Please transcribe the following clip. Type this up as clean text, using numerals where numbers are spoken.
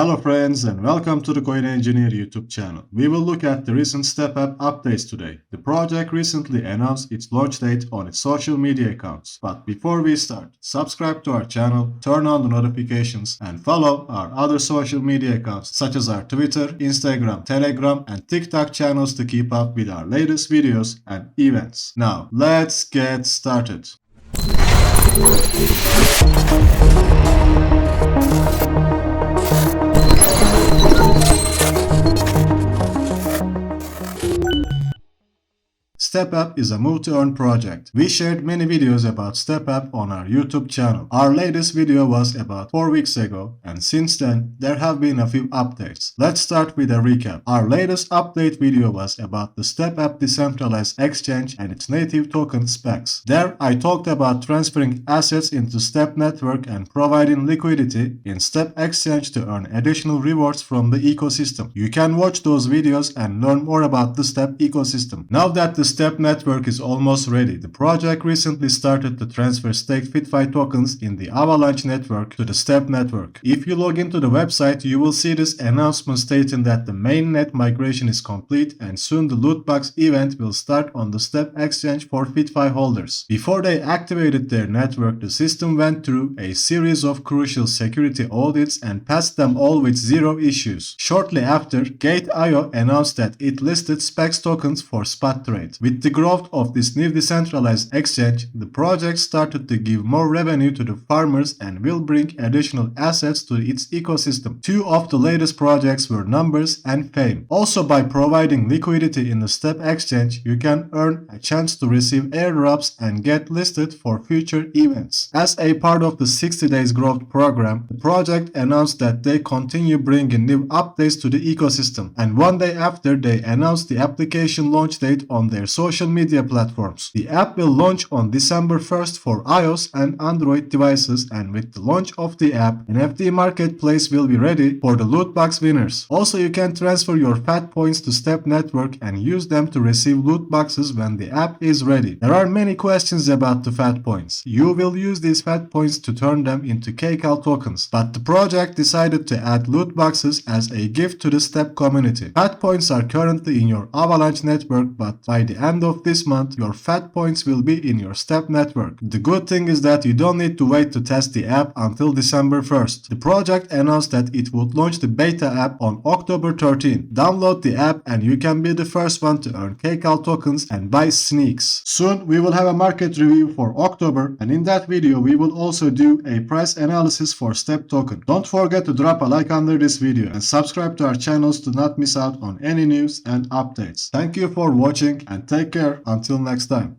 Hello friends and welcome to the Coin Engineer YouTube channel. We will look at the recent StepApp updates today. The project recently announced its launch date on its social media accounts. But before we start, subscribe to our channel, turn on the notifications and follow our other social media accounts such as our Twitter, Instagram, Telegram and TikTok channels to keep up with our latest videos and events. Now, let's get started. StepApp is a move-to-earn project. We shared many videos about StepApp on our YouTube channel. Our latest video was about 4 weeks ago, and since then, there have been a few updates. Let's start with a recap. Our latest update video was about the StepApp Decentralized Exchange and its native token specs. There, I talked about transferring assets into Step Network and providing liquidity in Step Exchange to earn additional rewards from the ecosystem. You can watch those videos and learn more about the Step ecosystem. Now that the Step Network is almost ready, the project recently started to transfer staked fitfi tokens in the Avalanche network to the Step Network. If you log into the website, you will see this announcement stating that the mainnet migration is complete and soon the loot box event will start on the Step Exchange for fitfi holders. Before they activated their network, the system went through a series of crucial security audits and passed them all with zero issues. Shortly after, Gate.io announced that it listed SPEX tokens for spot trade. With the growth of this new decentralized exchange, the project started to give more revenue to the farmers and will bring additional assets to its ecosystem. Two of the latest projects were Numbers and Fame. Also, by providing liquidity in the Step Exchange, you can earn a chance to receive airdrops and get listed for future events. As a part of the 60 days growth program, the project announced that they continue bringing new updates to the ecosystem, and one day after, they announced the application launch date on their social media platforms. The app will launch on December 1st for iOS and Android devices, and with the launch of the app, NFT marketplace will be ready for the loot box winners. Also, you can transfer your FAT points to Step Network and use them to receive loot boxes when the app is ready. There are many questions about the FAT points. You will use these FAT points to turn them into KCAL tokens, but the project decided to add loot boxes as a gift to the Step community. FAT points are currently in your Avalanche network, but by the end of this month, your FAT points will be in your Step Network. The good thing is that you don't need to wait to test the app until December 1st. The project announced that it would launch the beta app on October 13. Download the app and you can be the first one to earn KCAL tokens and buy sneaks. Soon we will have a market review for October, and in that video we will also do a price analysis for Step token. Don't forget to drop a like under this video and subscribe to our channels to not miss out on any news and updates. Thank you for watching and take care until next time.